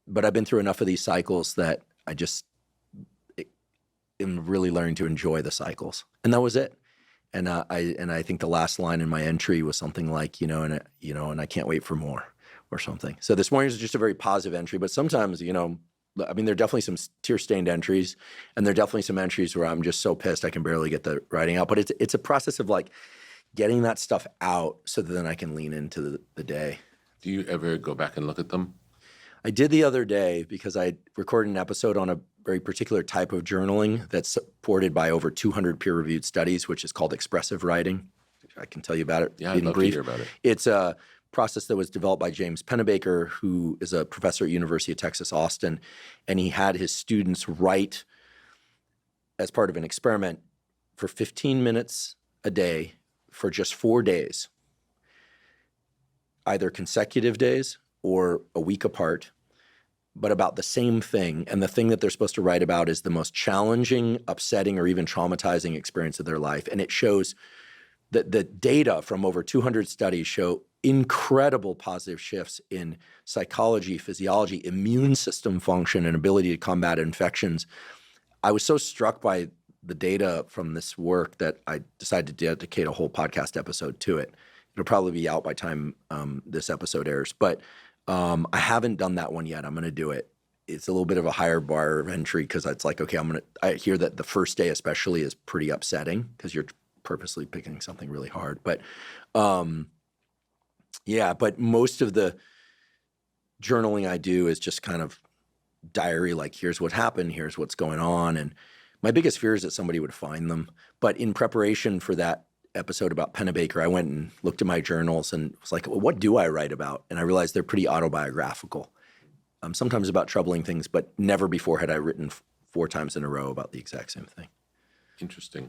but I've been through enough of these cycles that I just am really learning to enjoy the cycles. And that was it. And I think the last line in my entry was something like, and I can't wait for more or something. So this morning was just a very positive entry, but sometimes, there are definitely some tear-stained entries, and there are definitely some entries where I'm just so pissed I can barely get the writing out. But it's a process of like getting that stuff out so that then I can lean into the day. Do you ever go back and look at them? I did the other day because I recorded an episode on a very particular type of journaling that's supported by over 200 peer-reviewed studies, which is called expressive writing. I can tell you about it. Yeah, I'd love to hear about it. It's a process that was developed by James Pennebaker, who is a professor at University of Texas, Austin, and he had his students write as part of an experiment for 15 minutes a day for just 4 days, either consecutive days or a week apart, but about the same thing. And the thing that they're supposed to write about is the most challenging, upsetting, or even traumatizing experience of their life. And it shows that the data from over 200 studies show incredible positive shifts in psychology, physiology, immune system function, and ability to combat infections. I was so struck by the data from this work that I decided to dedicate a whole podcast episode to it. It'll probably be out by the time this episode airs, but I haven't done that one yet. I'm going to do it. It's a little bit of a higher bar of entry because it's like, okay, I hear that the first day especially is pretty upsetting because you're purposely picking something really hard. But but most of the journaling I do is just kind of diary, like here's what happened, here's what's going on. And my biggest fear is that somebody would find them. But in preparation for that episode about Pennebaker, I went and looked at my journals and was like, well, what do I write about? And I realized they're pretty autobiographical, sometimes about troubling things, but never before had I written 4 times in a row about the exact same thing. Interesting.